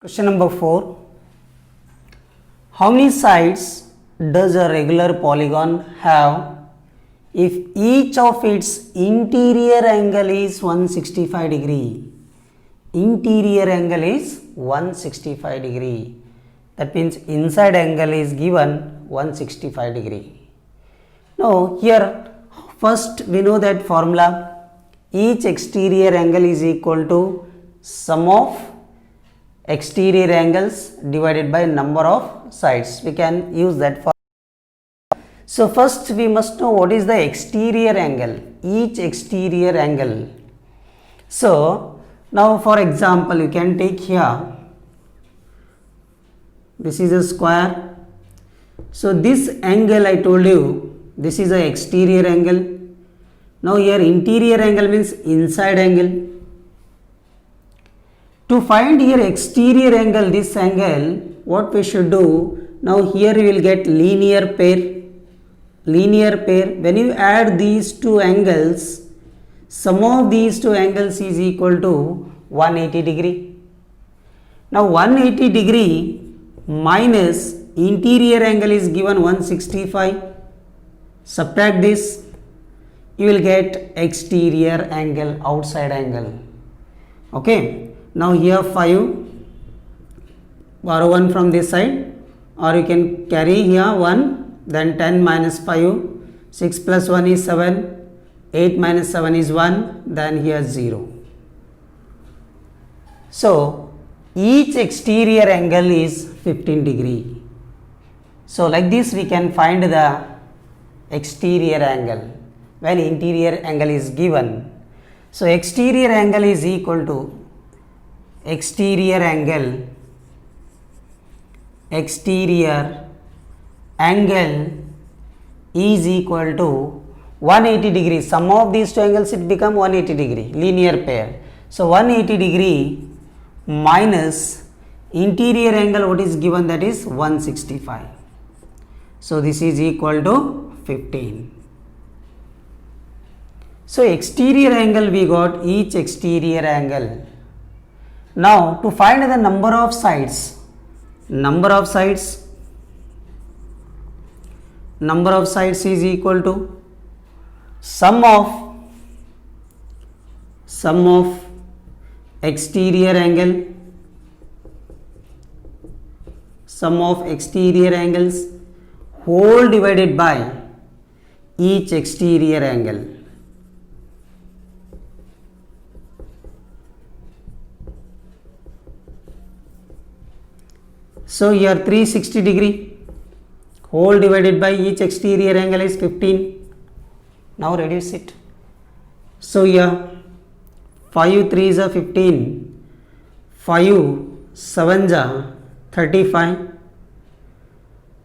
Question number 4. How many sides does a regular polygon have if each of its interior angle is 165 degree? Interior angle is 165 degree. That means inside angle is given 165 degree. Now here first we know that formula, each exterior angle is equal to sum of exterior angles divided by number of sides. We can use that for. So first we must know what is the exterior angle, each exterior angle. So now for example you can take here, this is a square. So this angle I told you, this is the exterior angle. Now here interior angle means inside angle. To find here exterior angle, this angle, what we should do, now here we will get linear pair. Linear pair, when you add these two angles, sum of these two angles is equal to 180 degree. Now 180 degree minus interior angle is given 165. Subtract this, you will get exterior angle, outside angle. Okay. Now here 5, borrow 1 from this side, or you can carry here 1, then 10 minus 5, 6 plus 1 is 7, 8 minus 7 is 1, then here 0. So each exterior angle is 15 degree. So like this we can find the exterior angle when interior angle is given. So exterior angle is equal to exterior angle is equal to 180 degree. Sum of these two angles it become 180 degree, linear pair. So 180 degree minus interior angle, what is given, that is 165. So this is equal to 15. So exterior angle we got, each exterior angle. Now to find the number of sides is equal to sum of exterior angles whole divided by each exterior angle. So here 360 degree whole divided by each exterior angle is 15. Now reduce it. So here 5 3 is a 15, 5 7 is a 35.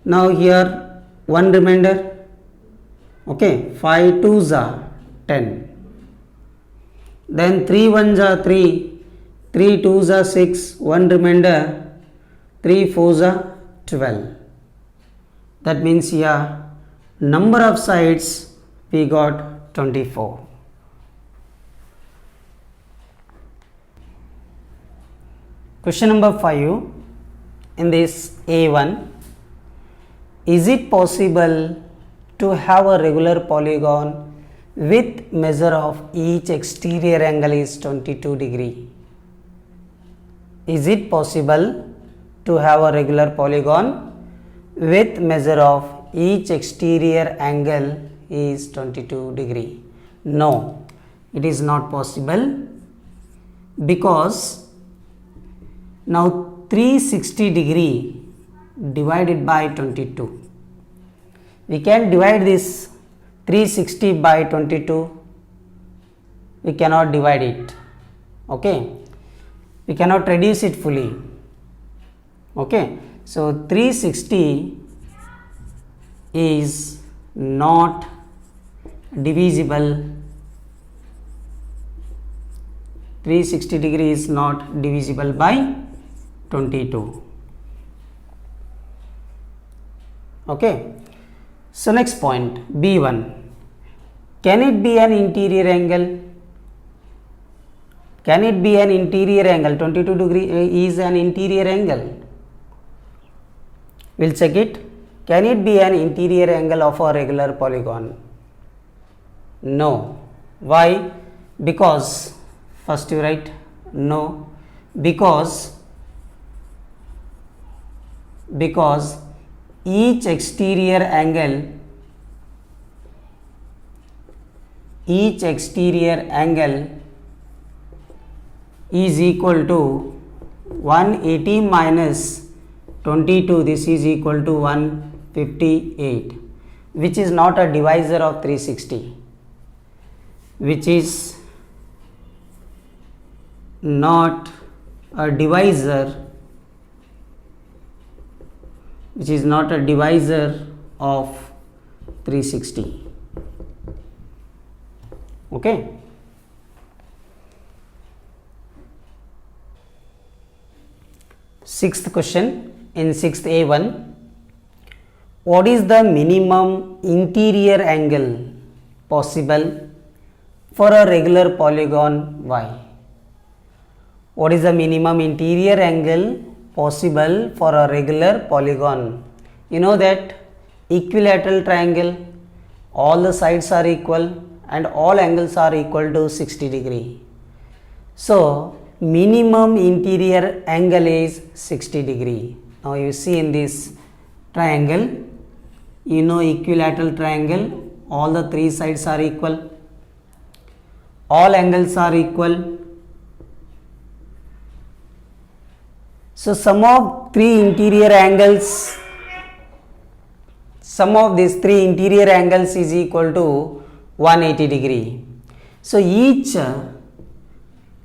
Now here 1 remainder. Okay, 5 2 is a 10. Then 3 1 is a 3, 3 2 is a 6, 1 remainder. 3 4 are 12. That means here number of sides we got 24. Question number 5. In this A1, is it possible to have a regular polygon with measure of each exterior angle is 22 degree? Is it possible to have a regular polygon with measure of each exterior angle is 22 degree? No, it is not possible, because now 360 degree divided by 22. We can divide this 360 by 22. We cannot divide it. Okay, we cannot reduce it fully. Okay, so 360 is not divisible. 360 degree is not divisible by 22. Okay, so next point, B1. Can it be an interior angle? Can it be an interior angle? 22 degree is an interior angle. We'll check it. Can it be an interior angle of a regular polygon? No. Why? Because, first you write no, because each exterior angle is equal to 180 minus 22, this is equal to 158, which is not a divisor of 360, which is not a divisor of 360. Okay. Sixth question in 6th A1. What is the minimum interior angle possible for a regular polygon Y? What is the minimum interior angle possible for a regular polygon? You know that equilateral triangle, all the sides are equal and all angles are equal to 60 degree. So, minimum interior angle is 60 degree. Now, you see in this triangle, you know equilateral triangle, all the three sides are equal, all angles are equal. So, sum of these three interior angles is equal to 180 degree. So, each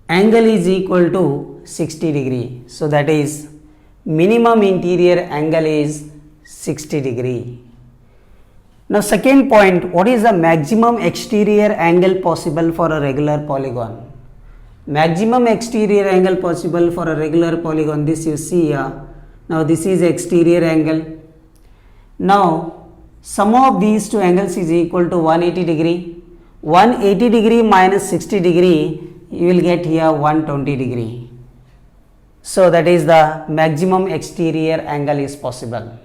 angle is equal to 60 degree. So, that is minimum interior angle is 60 degree. Now, second point, what is the maximum exterior angle possible for a regular polygon? Maximum exterior angle possible for a regular polygon, this you see here. Now, this is exterior angle. Now, sum of these two angles is equal to 180 degree. 180 degree minus 60 degree, you will get here 120 degree. So, that is the maximum exterior angle is possible.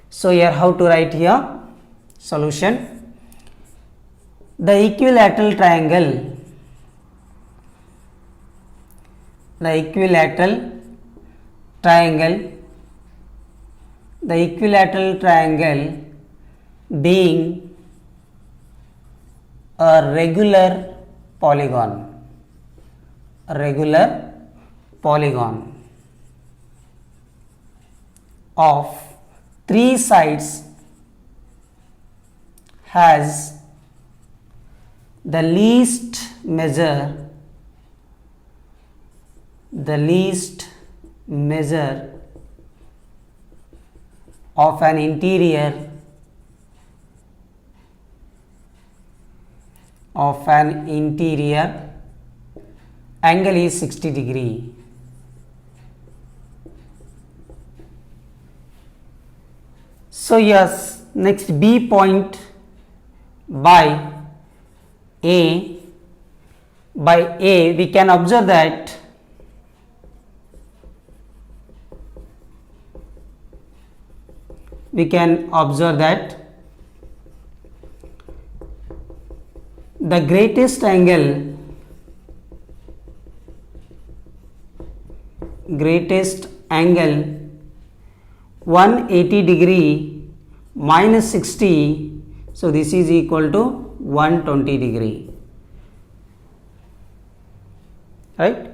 So, here how to write here? Solution. The equilateral triangle being a regular polygon of three sides has the least measure of an interior angle is 60 degree. So, yes, next B point by A we can observe that the greatest angle 180 degree minus 60, so this is equal to 120 degree, right.